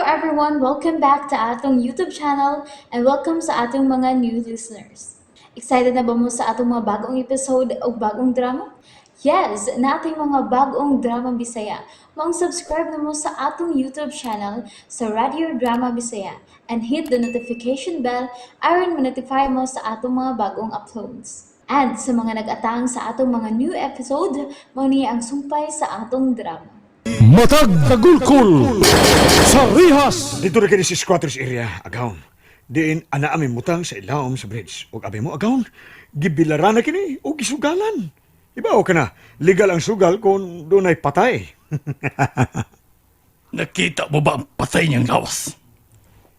everyone, welcome back to atong YouTube channel and welcome sa atong mga new listeners. Excited na ba mo sa atong mga bagong episode o bagong drama? Yes, na ating mga bagong drama Bisaya. Subscribe na mo sa atong YouTube channel sa Radio Drama Bisaya and hit the notification bell aron ma-notify mo sa atong mga bagong uploads. And sa mga nag-atang sa atong mga new episode, mo niya ang sumpay sa atong drama. Matag Kagulkul sa Rihas. Dito na kini si squatters area, agaon. Diin, ana amin mutang sa ilawom sa bridge. O abi mo, agaon, gibilaran na kini o gisugalan. Ibaw ka na, legal ang sugal kung doon ay patay. Nakita mo ba ang patay niyang lawas?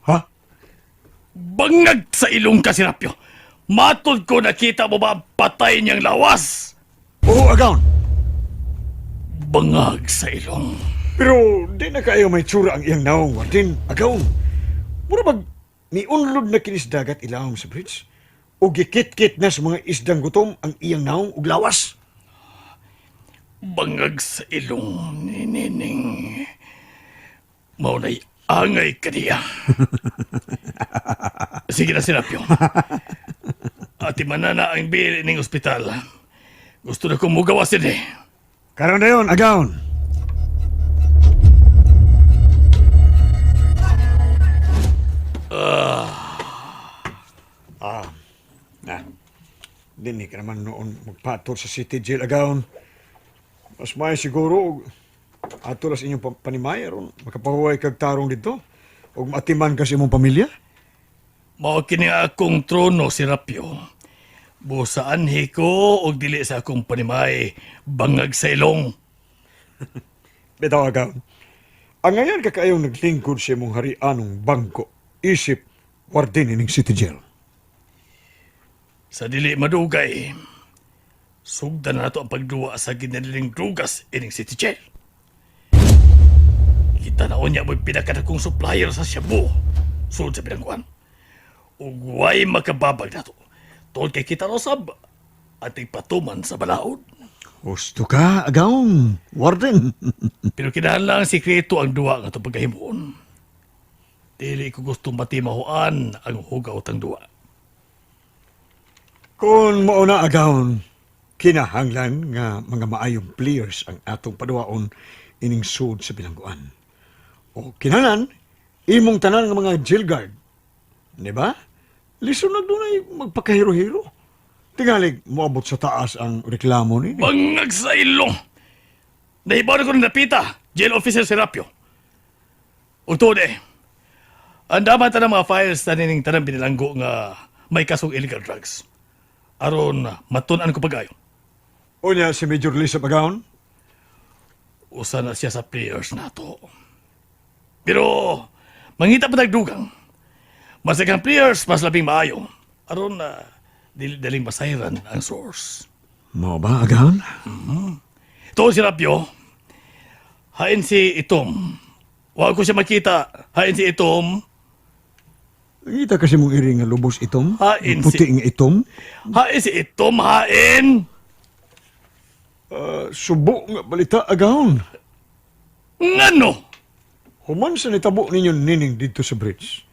Ha? Bangag sa ilong ka, Serapio. Matod ko nakita mo ba ang patay niyang lawas? Oo, agaon. Bangag sa ilong. Pero di na kayo may tsura ang iyang naong, Martin. Agaon. Mura bag niunlod na kinis dagat ilawom sa bridge? O gikit-kit na sa mga isdang gutom ang iyang naong ug lawas? Bangag sa ilong ni Nining. Maunay angay ka niya. Sige na, Serapio. Ati manana ang bili ng ospital. Gusto na kong mugawasin eh. Karon na yun, agaon. Dini ka naman noon magpatol sa city jail, agaon. Mas may siguro, atulas inyong panimay, aron makapahuway kag tarong dito. O matiman ka sa imong pamilya. Mao kini akong trono, Serapio. Busaan ko og dili sa akong panimay bangag sa ilong. Bitaw, agaon. Ang ngayon kakayong naglingkod sa imong harianong bangko, isip, warden ining city jail. Sa dili madugay, sugdan na nato ang pagduwa sa ginaliling drugas ining city jail. Kita na unya mo'y pinakadakong supplier sa Shabu, sulod sa pinangkuhan. Ug way makababag nato. Tungod kay kita rosab, ating patuman sa balaod. Gusto ka, agaon, warden. Pero kinahanglan sikreto ang duwa nga itong pagkahimuon. Dili ko gusto matimahuan ang hugaw tang duwa. Kung mauna, agaon, kinahanglan nga mga maayong players ang atong paduwaon ining sud sa bilangguan. O kinahanglan, imong tanan nga mga jail guard. Di ba? Lison na doon ay magpakahiro-hiro. Tingalig, moabot sa taas ang reklamo ni. Bangag sa ilong! Nahibaw na ko ng napita, jail officer Serapio. Utod ang dapat na mga files na nining tanang binilanggo nga may kasong illegal drugs. Aron matunan ko pag-ayo. O niya si Major Lisa Pagaon? Usa na siya sa players nato. Pero, mangita pa nagdugang. Mas kang players, mas labing maayo. Aron na daling masayran ang source. Mo ba, agaon? Ito si Rapio. Hain si Itom. Huwag ko siya makita. Hain si Itom. Kita kasi mong iri nga lubos itom? Hain Puti nga itom? Hain si Itom, hain! Subo nga balita, agaon. Ngano? Human sa nitabo ninyo nining dito sa bridge.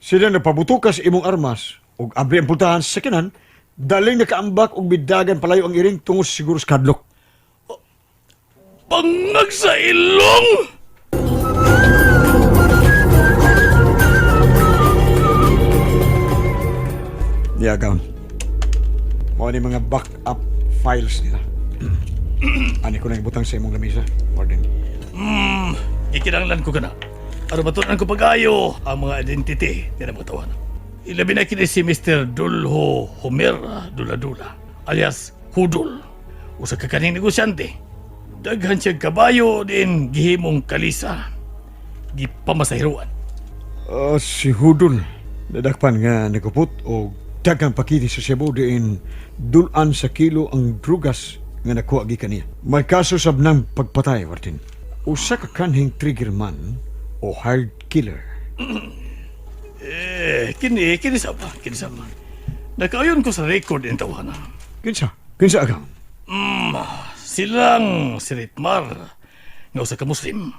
Sila napabutukas imong armas ug abri ang pultahan sa sakinan, daling nakaambak og bidagan palayo ang iring tungos siguro sa kadlok. Bangag sa ilong! Agaon. Mao ni mga backup files nila. Ani ko na ibutang sa imong lamisa, warden. Ikinanglan ko ka na. Aron matunan ko pag-ayo ang mga identity nila mga tawanan. Ilabi na kini si Mr. Dulho Homer Dula-Dula, alias Hudol. Usa ka kaning negosyante. Daghan siya kabayo din gihimong kalisa. Gipamasahiruan. Si Hudol, nadakpan nga nagupot o dagang pakiti sa Cebu diin dulan sa kilo ang drugas nga nakuha gi kaniya. May kaso sab ng pagpatay, warden. Usa ka kanhing trigger man o hard killer. Kini sama. Nakaayon ko sa record ng tawanan. Kinsa agaw? Silang si Ritmar, nga usa ka Muslim,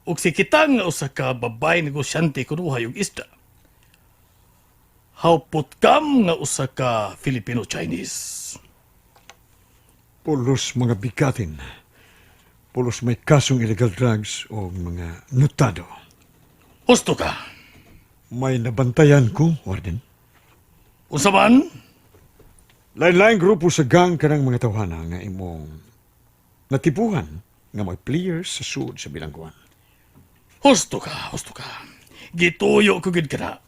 ug si kitang nga usa ka babay negosyante kunuha yung isda. Hawpot kam nga usa ka Filipino-Chinese. Pulos mga bigatin. Pulos may kasong illegal drugs o mga notado. Husto ka. May nabantayan ko, Warden. Unsa man? Lain-lain grupo sa gang kanang mga tawhana nga imong natipuhan nga may players sa sud sa bilangguan. Husto ka, husto ka. Gituyo ko gid kana.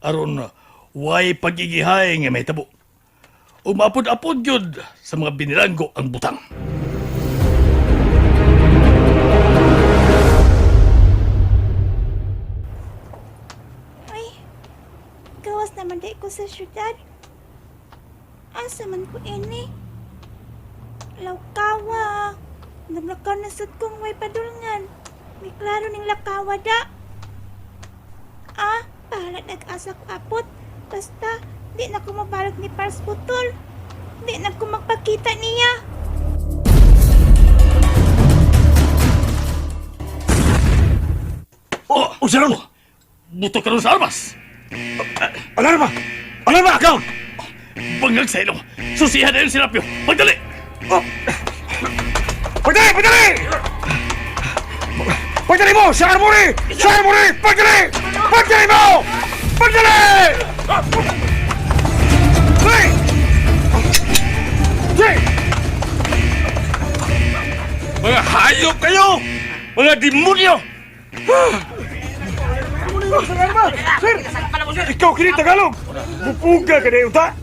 Aron way pagigihay nga may tabo. Umapod-apod gyud sa mga binilanggo ang butang. Ay, gawas naman di ko sa syudad. Asa man ko ini? Lawkawa. Naglakaw na sad kong way padulngan. May klaro ning lakawa da. Bahala nag-asa ko apot. Basta, di na ko mabalog ni Pars Putol. Di na ko magpakita niya. Unsa ron? Buto ka ron sa armas. Alarma! Alarma, account! Bangag sa ilong. Susihan na yung sinapyo. Magdali! Pagdali! Pagdali! Pagdali mo! Sa armory! Sa armory! Pagdali! Pagdali mo! Pagdali! Hey! Hey! Mga hayop kayo! Mga demonyo! Sir! Ikaw kini Tagalog! Bupuga ka na yun, ta?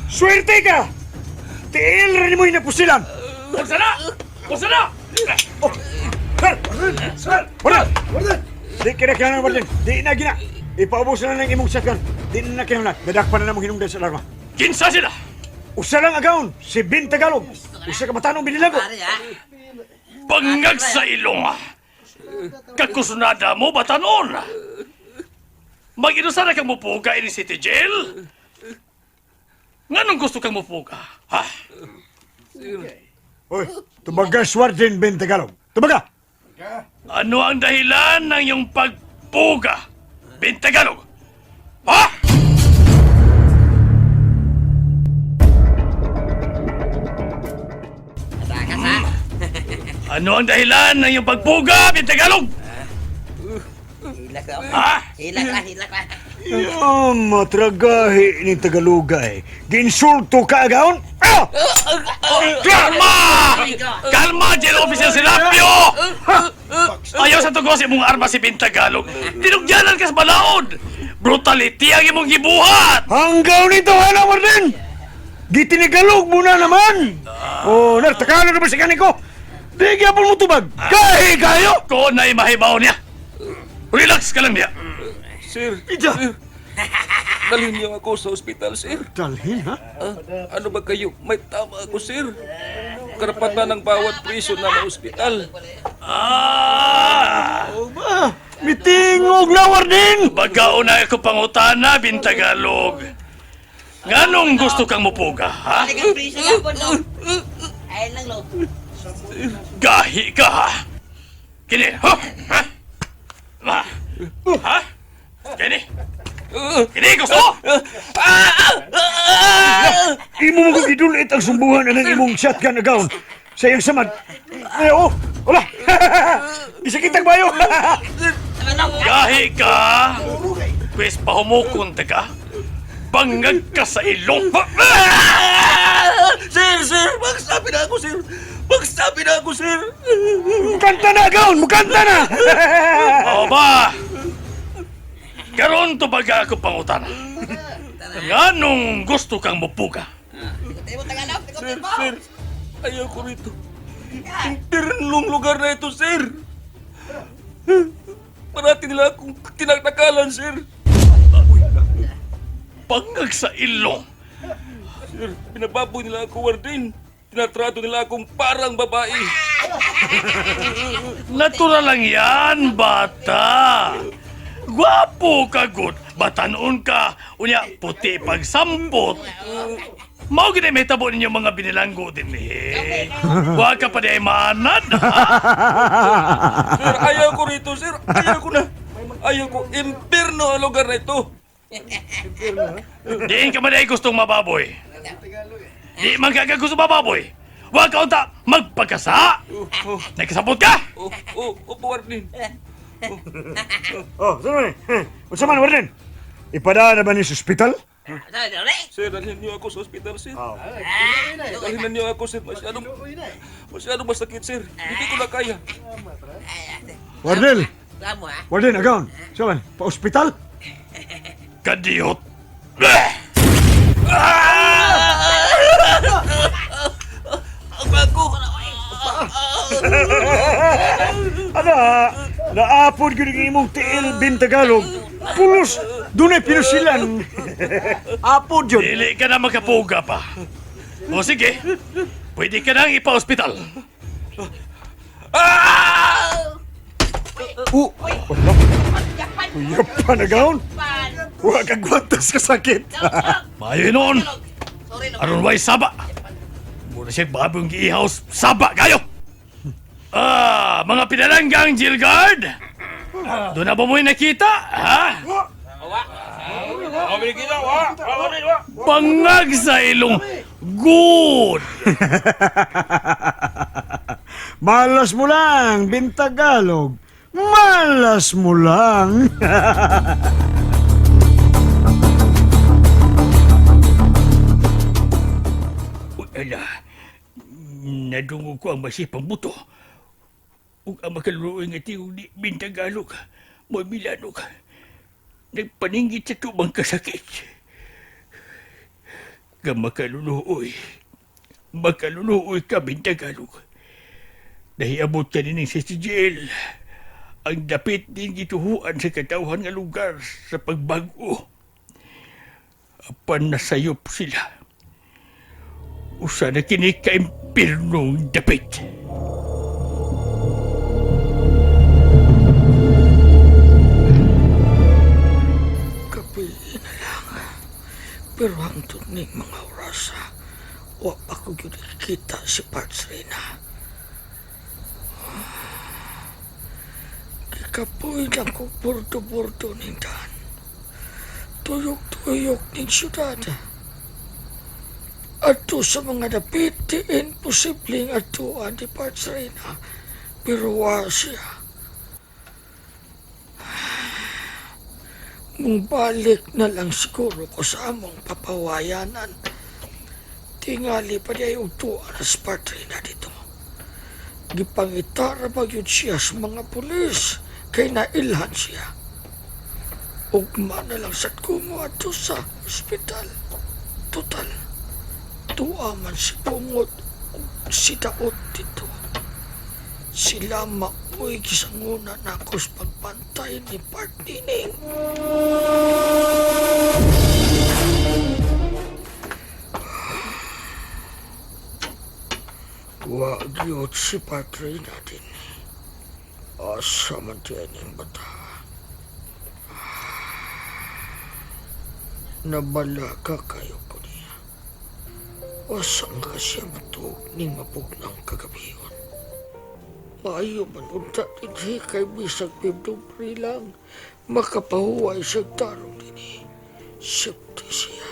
Swerte ka! Tiil rin mo yung napusilan! Huwag sana! Huwag sana! Sir! Warden! Warden! Di kinakailangan, Warden. Di na gina. Ipaubos na lang imong shotgun. Di na kinakailangan. Nadakpan na namang hinungdan sa alarma. Kinsa sila! Usa lang agaon, si Ben Tagalog. Usa ka matanong binilago. Bangag sa ilong! Kakusunada mo ba tanon? Mag-inusa na kang mupuga ini City Jail? Nganong gusto kang mupuga? Ha? Hoy, tumagas Warden Ben Tagalog. Tumaga! Ano ang dahilan ng iyong pagpuga? Bintagalog! Ha? Ano ang dahilan ng iyong pagpuga, Bintagalog? Hilak ka, Ha? hilak ka. Matragahi ni Tagalogay. Ginsulto ka agaon? Ah! Kalma! Kalma, Jail Officer Silapio! Ayaw sa tugos imong arma si Bintagalog. Tinugyanan ka sa balaod! Brutality ang imong gibuhat! Hanggaw nito, hala, Warden! Gitinigalog mo na naman! Oh, nartakalo na ba si kaniko? Di gyapon mo tubag! Kahi kayo! Ko na'y mahibaw niya. Relax ka lang niya. Sir, Ija! sir, dalhin niyo ako sa ospital, sir. Dalhin, ha? Ano ba kayo? May tama ako, sir. Karapatan ng bawat priso na may ospital. Ah! Ba, mitingog na, Warden! Bagaon na ako pangutana, Bintagalog. Nganong gusto kang mupuga, ha? Halika, priso lang po, no? Ayun lang, lo. Gahi ka, ha? Kini, ha? Ha? Ha? Ha? Kini? Kini, gusto mo? Imo mo kong idulit ang sumbuhan na ng imong shotgun na gown. Sa iyong samad. Ay, oh! Wala! Isakitag bayo! Gahi ka? Pwes pahumukon ka? Bangag ka sa ilong. Sir, magsabi na ako, sir. Magsabi na ako, sir. Mukanta na, gown! Mukanta na! O ba? Karon to baga ako pangutana. Nganong gusto kang mupuga? Tayo mo Tagalog, Sir, sir, ayaw ko rito. Impernong lugar na ito, sir. Parati nila akong tinatakalan, sir. Bangag sa ilong. Sir, pinababoy nila ako, Warden. Tinatrato nila akong parang babae. Natural lang yan, bata. Gwapo ka, good. Batanon ka. Unya, puti pagsampot. Mao gid may tabo ninyo mga binilanggo din eh. Wa ka pa di ay maanad. Ha? Sir, ayaw ko rito, sir. Ayaw ko na. Ayaw ko. Impierno ang lugar na ito. Diin ka man ay gustong mababoy. Di man ka gusto mababoy. Wa ka unta magpagkasa. Nagkasabot ka? Opo, Warden. Oh, saan man? Unsa man, Warden? Ipadaan na ba ni sa ospital? Sir, dalhin niyo ako sa ospital, sir. Dalhin niyo ako, sir. Masyadong masakit, sir. Hindi ko na kaya. Warden! Kamu ha? Warden, agaon! Saan man? Pa-ospital? Kadiyot. Ang bago! Ano ha? Naapod ko ng imong tiil bin Tagalog. Pulos! Doon ay pinusilan. Apod yun. Dili ka na makapuga pa. O sige, pwede ka nang ipa-ospital. Wala. Kuya pa na gaon. Huwag kang gwantas ka sakit. Mayo noon. Aron way saba. Muna siya babong giihaws saba kayo. Mga pinalanggang jail guard. Doon na ba mo'y nakita? Ha? Pangag sa ilong. Good! Malas mo lang, bin Tagalog. Malas mo lang. Ala, nadungog ko ang masipang buto. Ug ang makaluoy nga tiyo ni Bintagalog, mo Milanog. Nagpaningit sa tubang kasakit. Ka makaluluoy ka Bintagalog. Nahiabot ka nining sa jail. Ang dapit din gituhuan sa katawhan nga lugar sa pagbago. Apan nasayop sila. Usa na kini ka-impernong dapit. Kapiin na lang. Pero hangtod ning mga oras, wa pa ko yun nakikita si Parts Reyna. Kikapoy lang ko bordo-bordo ning daan. Tuyok-tuyok ning syudad. Ato sa mga dapit, di imposibleng atuan ni Parts Reyna. Pero wa siya. Balik na lang siguro ko sa among papawayanan. Tingali pa niya yung tuwa na Parts Reyna dito. Gipangitara ba yun siya sa mga pulis kay nailhan siya. Ugma na lang sa kumo ato sa ospital. Total. Tuwa man si Bungot o si Daot dito. Sila maoy kisanguna na ako sa pagpantay ni Partining. Wag yun si Patri natin. Asa man tiyan yung bata. Nabala ka kayo ko niya. Asa nga siya matug ning mapugnang kagabiyon. Maayo man unta dinhi kay bisag pibdubri lang. Makapahuway sa tarong dinhi. Sipti siya.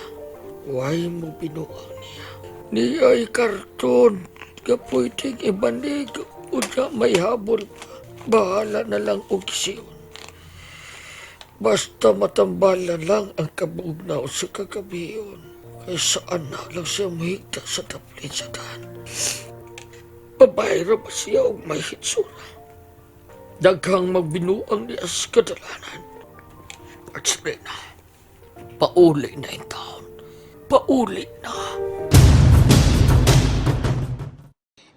Way mo binuang niya. Niya'y karton. Kapwedeng ibanig o na may habol pa. Bahala na lang og siyon. Basta matambalan lang ang kabugnaw sa kagabiyon. Kay saan na lang siya mahigta sa taplit sa daan. Pabayra ba siya og may hitsura? Daghang magbinuang niya sa kadalanan. Parts Reyna, pauli na yung taon. Pauli na.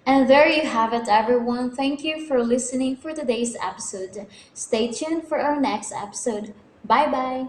And there you have it, everyone. Thank you for listening for today's episode. Stay tuned for our next episode. Bye bye.